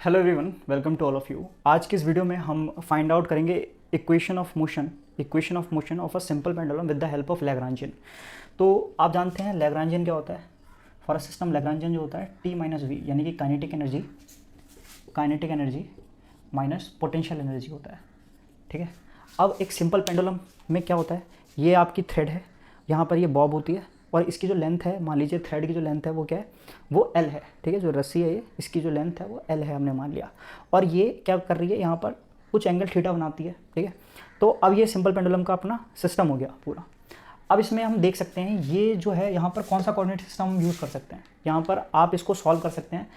Hello everyone, welcome to all of you. आज की इस वीडियो में हम फाइंड आउट करेंगे equation of motion of a simple pendulum with the help of Lagrangian. तो आप जानते हैं लैग्रांजियन क्या होता है। फॉर अ सिस्टम लैग्रांजियन जो होता है टी माइनस वी, यानी कि kinetic energy minus potential energy होता है। ठीक है। अब एक सिंपल पेंडुलम में क्या होता है, ये आपकी थ्रेड है, यहाँ पर ये बॉब होती है और इसकी जो लेंथ है, मान लीजिए थ्रेड की जो लेंथ है वो क्या है, वो एल है। ठीक है, जो रस्सी है ये, इसकी जो लेंथ है वो एल है, हमने मान लिया। और ये क्या कर रही है, यहाँ पर कुछ एंगल थीटा बनाती है। ठीक है। तो अब ये सिंपल पेंडुलम का अपना सिस्टम हो गया पूरा। अब इसमें हम देख सकते हैं ये जो है, यहाँ पर कौन सा कोऑर्डिनेट सिस्टम हम यूज़ कर सकते हैं। यहाँ पर आप इसको सॉल्व कर सकते हैं,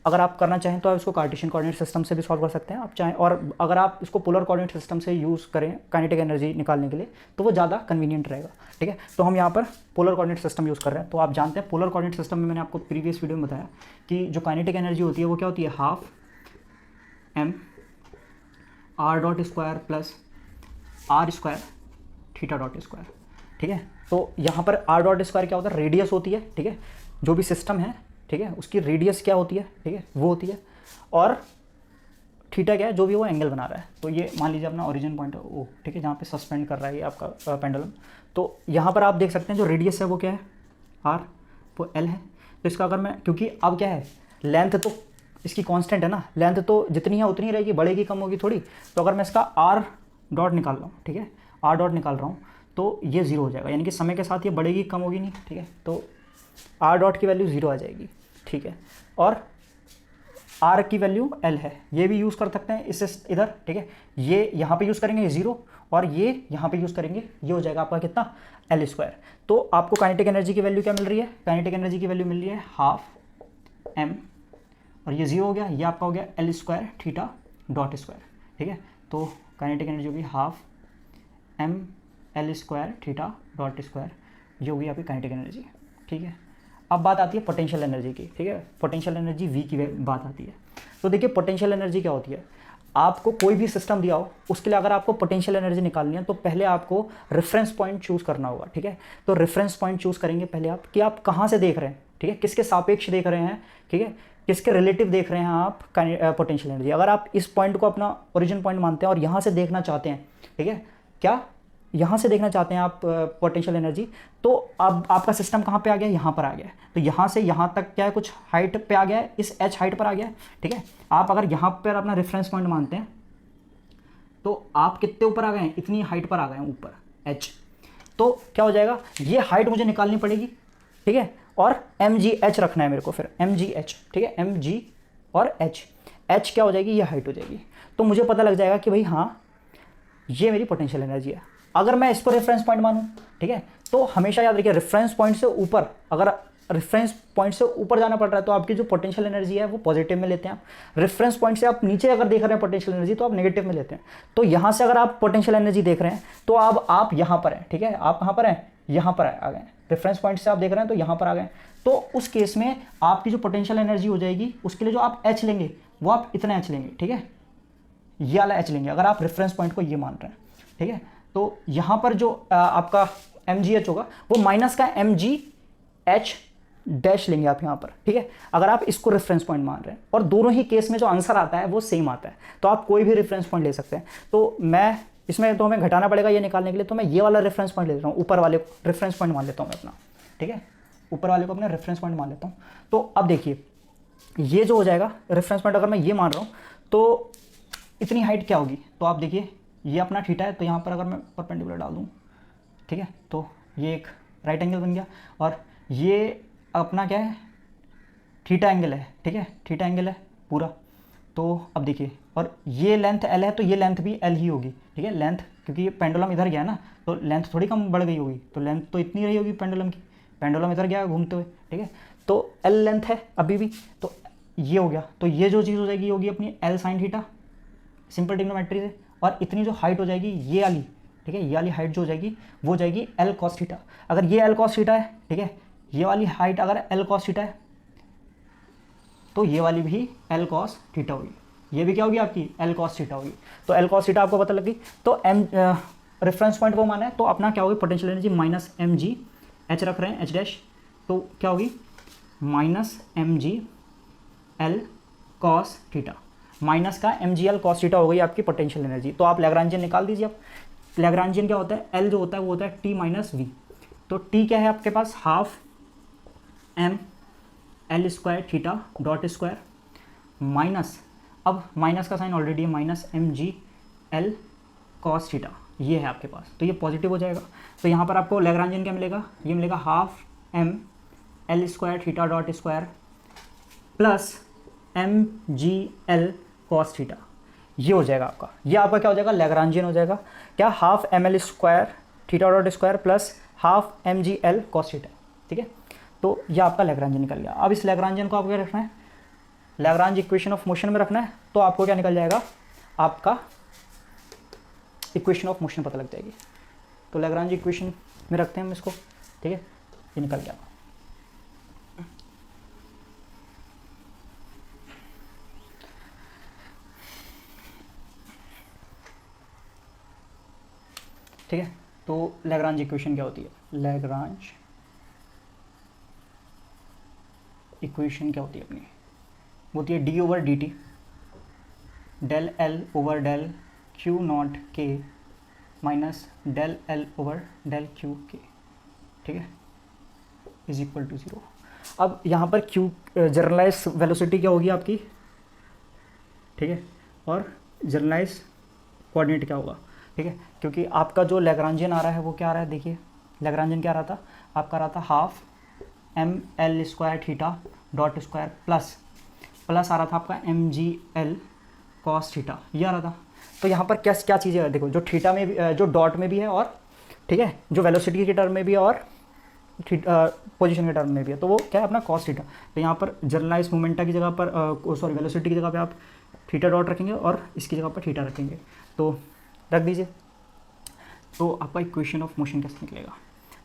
अगर आप करना चाहें तो आप इसको कार्टेशियन कोऑर्डिनेट सिस्टम से भी सॉल्व कर सकते हैं आप चाहें, और अगर आप इसको पोलर कोऑर्डिनेट सिस्टम से यूज़ करें काइनेटिक एनर्जी निकालने के लिए तो वो ज़्यादा कन्वीनियंट रहेगा। ठीक है। तो हम यहाँ पर पोलर कोऑर्डिनेट सिस्टम यूज़ कर रहे हैं। तो आप जानते हैं पोलर कोऑर्डिनेट सिस्टम में मैंने आपको प्रीवियस वीडियो में बताया कि जो काइनेटिक एनर्जी होती है वो क्या होती है, half M R dot square plus R square theta dot square. ठीक है। तो यहाँ पर आर डॉट स्क्वायर क्या होता है, रेडियस होती है। ठीक है। जो भी सिस्टम है, ठीक है, उसकी रेडियस क्या होती है, ठीक है, वो होती है। और थीटा क्या है, जो भी वो एंगल बना रहा है। तो ये मान लीजिए अपना ओरिजिन पॉइंट है वो, ठीक है, जहाँ पे सस्पेंड कर रहा है ये आपका पेंडुलम। तो यहाँ पर आप देख सकते हैं जो रेडियस है वो क्या है, आर, वो एल है। तो इसका अगर मैं, क्योंकि अब क्या है, लेंथ तो इसकी कांस्टेंट है ना, लेंथ तो जितनी है उतनी रहेगी, बढ़ेगी कम होगी थोड़ी। तो अगर मैं इसका आर डॉट निकाल रहा हूँ, ठीक है, आर डॉट निकाल रहा हूँ, तो ये ज़ीरो हो जाएगा, यानी कि समय के साथ ये बढ़ेगी कम होगी नहीं। ठीक है। तो आर डॉट की वैल्यू ज़ीरो आ जाएगी। ठीक है। और आर की वैल्यू एल है, ये भी यूज़ कर सकते हैं इससे इधर। ठीक है। ये यहाँ पे यूज़ करेंगे ये ज़ीरो, और ये यहाँ पे यूज़ करेंगे, ये हो जाएगा आपका कितना, एल स्क्वायर। तो आपको काइनेटिक एनर्जी की वैल्यू क्या मिल रही है, काइनेटिक एनर्जी की वैल्यू मिल रही है हाफ एम, और ये ज़ीरो हो गया, ये आपका हो गया L square theta dot square. ठीक है। तो काइनेटिक एनर्जी होगी half M L square theta dot square, ये होगी आपकी काइनेटिक एनर्जी। ठीक है। अब बात आती है पोटेंशियल एनर्जी की। ठीक है। पोटेंशियल एनर्जी वी की बात आती है। तो देखिए पोटेंशियल एनर्जी क्या होती है, आपको कोई भी सिस्टम दिया हो उसके लिए अगर आपको पोटेंशियल एनर्जी निकालनी है तो पहले आपको रेफरेंस पॉइंट चूज़ करना होगा। ठीक है। तो रेफरेंस पॉइंट चूज़ करेंगे पहले आप कि आप कहाँ से देख रहे हैं, ठीक है, किसके सापेक्ष देख रहे हैं, ठीक है, किसके रिलेटिव देख रहे हैं आप पोटेंशियल एनर्जी। अगर आप इस पॉइंट को अपना ओरिजिन पॉइंट मानते हैं और यहाँ से देखना चाहते हैं, ठीक है, क्या यहाँ से देखना चाहते हैं आप पोटेंशियल एनर्जी, तो अब आपका सिस्टम कहाँ पे आ गया, यहाँ पर आ गया। तो यहाँ से यहाँ तक क्या है, कुछ हाइट पे आ गया है, इस एच हाइट पर आ गया है। ठीक है। आप अगर यहाँ पर अपना रेफरेंस पॉइंट मानते हैं तो आप कितने ऊपर आ गए हैं, इतनी हाइट पर आ गए हैं ऊपर, एच। तो क्या हो जाएगा, ये हाइट मुझे निकालनी पड़ेगी। ठीक है। और एम जी एच रखना है मेरे को, फिर एम जी एच। ठीक है। एम जी और एच, एच क्या हो जाएगी, ये हाइट हो जाएगी। तो मुझे पता लग जाएगा कि भाई हाँ, ये मेरी पोटेंशियल एनर्जी है। अगर मैं इसको रेफरेंस पॉइंट मानूं, ठीक है, तो हमेशा याद रखिए रेफरेंस पॉइंट से ऊपर, अगर रेफरेंस पॉइंट से ऊपर जाना पड़ रहा है तो आपकी जो पोटेंशियल एनर्जी है वो पॉजिटिव में लेते हैं आप। रेफरेंस पॉइंट से आप नीचे अगर देख रहे हैं पोटेंशियल एनर्जी तो आप नेगेटिव में लेते हैं। तो यहाँ से अगर आप पोटेंशियल एनर्जी देख रहे हैं तो अब आप यहाँ पर हैं। ठीक है। आप कहाँ पर हैं, यहाँ पर आ गए। रेफरेंस पॉइंट से आप देख रहे हैं तो यहाँ पर आ गए। तो उस केस में आपकी जो पोटेंशियल एनर्जी हो जाएगी, उसके लिए जो आप एच लेंगे वो आप इतना एच लेंगे। ठीक है। ये वाला एच लेंगे अगर आप रेफरेंस पॉइंट को ये मान रहे हैं। ठीक है। तो यहाँ पर जो आपका एम जी एच होगा वो माइनस का एम जी एच डैश लेंगे आप यहाँ पर। ठीक है। अगर आप इसको रेफरेंस पॉइंट मान रहे हैं, और दोनों ही केस में जो आंसर आता है वो सेम आता है, तो आप कोई भी रेफरेंस पॉइंट ले सकते हैं। तो मैं इसमें तो हमें घटाना पड़ेगा ये निकालने के लिए, तो मैं ये वाला रेफरेंस पॉइंट ले लेता हूँ, ऊपर वाले रेफरेंस पॉइंट मान लेता हूँ मैं अपना। ठीक है। ऊपर वाले को अपना रेफरेंस पॉइंट मान लेता हूँ। तो अब देखिए ये जो हो जाएगा रेफरेंस पॉइंट, अगर मैं ये मान रहा हूँ तो इतनी हाइट क्या होगी, तो आप देखिए ये अपना थीटा है, तो यहाँ पर अगर मैं परपेंडिकुलर डाल दूँ, ठीक है, तो ये एक राइट एंगल बन गया, और ये अपना क्या है, थीटा एंगल है। ठीक है। थीटा एंगल है पूरा। तो अब देखिए, और ये लेंथ एल है तो ये लेंथ भी एल ही होगी। ठीक है। लेंथ, क्योंकि ये पेंडुलम इधर गया ना, तो लेंथ थोड़ी कम बढ़ गई होगी, तो लेंथ तो इतनी रही होगी पेंडुलम की, पेंडुलम इधर गया घूमते हुए। ठीक है। तो एल लेंथ है अभी भी, तो ये हो गया। तो ये जो चीज़ हो जाएगी होगी अपनी L sine theta, simple trigonometry से, और इतनी जो हाइट हो जाएगी ये वाली, ठीक है, ये वाली हाइट जो हो जाएगी वो हो जाएगी एल कॉस थीटा। अगर ये एल कॉस थीटा है, ठीक है, ये वाली हाइट अगर एल कॉस थीटा है तो ये वाली भी एल कॉस थीटा होगी, ये भी क्या होगी आपकी एल कॉस थीटा होगी। तो एल कॉस थीटा आपको पता लगी। तो एम रेफरेंस पॉइंट वो माना है, तो अपना क्या होगी potential energy minus M G H रख रहे हैं, एच डैश, तो क्या होगी minus M G L cos theta minus का mgl कॉस थीटा हो गई आपकी पोटेंशियल एनर्जी। तो आप लैग्रांजियन निकाल दीजिए। आप लैग्रांजियन क्या होता है, एल जो होता है वो होता है टी माइनस वी। तो टी क्या है आपके पास, half M L square theta dot square minus, अब माइनस का साइन ऑलरेडी है, minus M G L cos theta, ये है आपके पास। तो ये पॉजिटिव हो जाएगा। तो यहाँ पर आपको लैग्रांजियन क्या मिलेगा, ये मिलेगा half M L square theta dot square plus M G L cos theta, ये हो जाएगा आपका। ये आपका क्या हो जाएगा, लैग्रांजियन हो जाएगा। क्या, half M L square theta dot square plus half M G L cos theta. ठीक है, तो ये आपका लैग्रांजियन निकल गया। अब इस लैग्रांजियन को आपको क्या रखना है, लैग्रांज इक्वेशन ऑफ मोशन में रखना है। तो आपको क्या निकल जाएगा, आपका इक्वेशन ऑफ मोशन पता लग जाएगी। तो लैग्रांज इक्वेशन में रखते हैं हम इसको। ठीक है, ये निकल गया। ठीक है, तो लैग्रांज इक्वेशन क्या होती है, लैग्रांज इक्वेशन क्या होती है अपनी, होती है d over D t del L over del q naught के minus del L over del q के। ठीक है, इज इक्वल टू 0। अब यहाँ पर क्यू जर्नलाइज वेलोसिटी क्या होगी आपकी, ठीक है, और जर्नलाइज कोऑर्डिनेट क्या होगा। ठीक है, क्योंकि आपका जो लैग्रांजियन आ रहा है वो क्या आ रहा है, देखिए लैग्रांजियन क्या आ रहा था आपका, आ रहा था half M L square theta dot square plus आ रहा था आपका M G L cos theta, ये आ रहा था। तो यहाँ पर क्या क्या चीज़ें है, देखो जो थीटा में भी, जो डॉट में भी है, और ठीक है जो वेलोसिटी के टर्म में भी है, और पोजीशन के टर्म में भी है, तो वो क्या है अपना कॉस थीटा। तो यहाँ पर जर्नलाइज मोमेंटा की जगह पर सॉरी वेलोसिटी की जगह पे आप थीटा डॉट रखेंगे और इसकी जगह पर थीटा रखेंगे, तो रख दीजिए। तो आपका इक्वेशन ऑफ मोशन कैसे निकलेगा,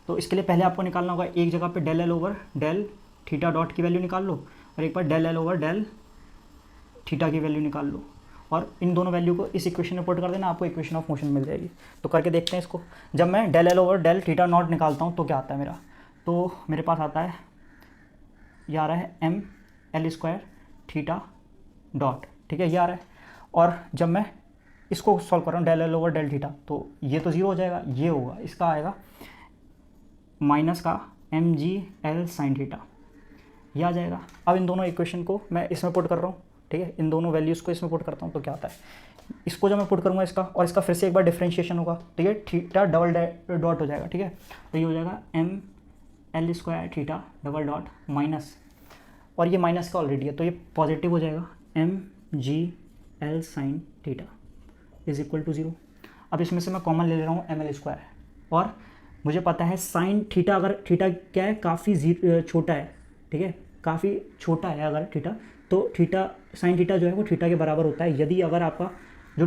तो इसके लिए पहले आपको निकालना होगा एक जगह पे del L over del theta dot की वैल्यू निकाल लो, और एक बार del L over del theta की वैल्यू निकाल लो, और इन दोनों वैल्यू को इस इक्वेशन में पुट कर देना, आपको इक्वेशन ऑफ मोशन मिल जाएगी। तो करके देखते हैं इसको। जब मैं del L over del theta naught निकालता हूँ तो क्या आता है मेरा, तो मेरे पास आता है, ये आ रहा है M L square theta dot, ठीक है ये आ रहा है। और जब मैं इसको सॉल्व कर रहा हूँ del L over del theta, तो ये तो 0 हो जाएगा, ये होगा, इसका आएगा माइनस का M G L sine theta, ये आ जाएगा। अब इन दोनों इक्वेशन को मैं इसमें पुट कर रहा हूँ, ठीक है, इन दोनों वैल्यूज़ को इसमें पुट करता हूँ, तो क्या आता है, इसको जब मैं पुट करूँगा इसका, और इसका फिर से एक बार डिफ्रेंशिएशन होगा, ठीक है, थीटा डबल डॉट हो जाएगा। ठीक है, तो ये हो जाएगा M L square theta double dot minus, और ये माइनस का ऑलरेडी है तो ये पॉजिटिव हो जाएगा, M G L sine theta is equal to 0। अब इसमें से मैं कॉमन ले ले रहा हूँ एम एल स्क्वायर, और मुझे पता है साइन थीटा, अगर थीटा क्या है काफ़ी छोटा है, ठीक है, काफ़ी छोटा है अगर थीटा, तो थीटा साइन थीटा जो है वो थीटा के बराबर होता है यदि अगर आपका जो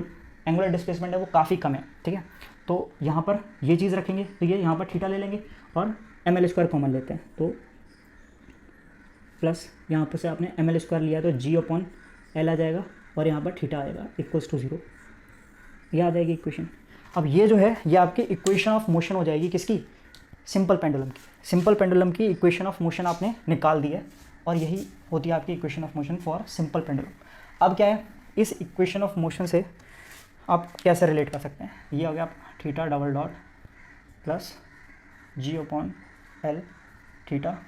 एंगुलर डिस्प्लेसमेंट है वो काफ़ी कम है। ठीक है, तो यहाँ पर ये चीज़ रखेंगे, तो ये यहाँ पर थीटा ले लेंगे और एम एल स्क्वायर कॉमन लेते हैं, तो प्लस यहाँ पर से आपने एम एल स्क्वायर लिया तो जी अपॉन एल आ जाएगा, और यहाँ पर थीटा आएगा इक्वल्स टू 0, ये आ जाएगी इक्वेशन। अब ये जो है ये आपकी इक्वेशन ऑफ मोशन हो जाएगी, किसकी, सिंपल पेंडुलम की। सिंपल पेंडुलम की इक्वेशन ऑफ मोशन आपने निकाल दी है, और यही होती है आपकी equation of motion for simple pendulum. अब क्या है, इस इक्वेशन ऑफ मोशन से आप कैसे रिलेट कर सकते हैं, ये हो गया आप theta double dot plus G upon L theta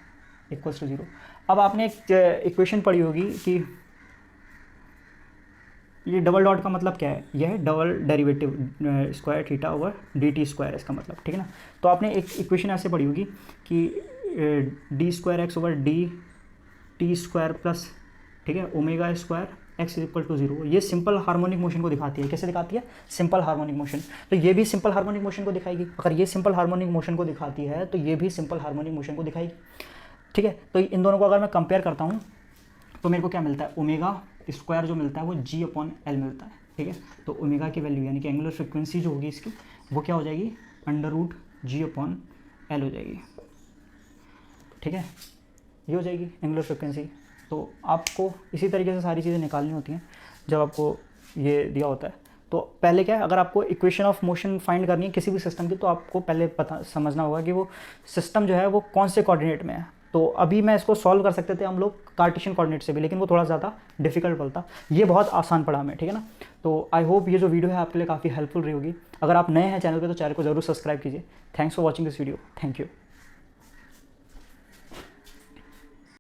equals to 0। अब आपने एक इक्वेशन पढ़ी होगी कि ये डबल डॉट का मतलब क्या है, यह है double derivative square theta over D T square, इसका मतलब, ठीक है ना। तो आपने एक इक्वेशन ऐसे पढ़ी होगी कि D square X over D T square plus, ठीक है, omega square X is equal to 0। ये सिंपल हार्मोनिक मोशन को दिखाती है। कैसे दिखाती है, सिंपल हार्मोनिक मोशन। तो ये भी सिंपल हार्मोनिक मोशन को दिखाएगी। अगर ये सिंपल हार्मोनिक मोशन को दिखाती है तो ये भी सिंपल हार्मोनिक मोशन को दिखाएगी, ठीक है। तो इन दोनों को अगर मैं कंपेयर करता हूँ तो मेरे को क्या मिलता है, ओमेगा स्क्वायर जो मिलता है वो जी अपॉन एल मिलता है, ठीक है। तो ओमेगा की वैल्यू यानी कि एंगुलर फ्रिक्वेंसी जो होगी इसकी वो क्या हो जाएगी, अंडर रूट जी अपॉन एल हो जाएगी, ठीक है, ये हो जाएगी एंगुलर फ्रिक्वेंसी। तो आपको इसी तरीके से सारी चीज़ें निकालनी होती हैं जब आपको ये दिया होता है। तो पहले क्या है, अगर आपको इक्वेशन ऑफ मोशन फाइंड करनी है किसी भी सिस्टम की, तो आपको पहले पता समझना होगा कि वो सिस्टम जो है वो कौन से कोऑर्डिनेट में है। तो अभी मैं इसको सॉल्व कर सकते थे हम लोग कार्टेशियन कोऑर्डिनेट से भी, लेकिन वो थोड़ा ज़्यादा डिफिकल्ट पड़ता। ये बहुत आसान पड़ा हमें, ठीक है ना। तो आई होप ये जो वीडियो है आपके लिए काफ़ी हेल्पफुल रही होगी। अगर आप नए हैं चैनल पे तो चैनल को ज़रूर सब्सक्राइब कीजिए। Thanks for watching this video. Thank you.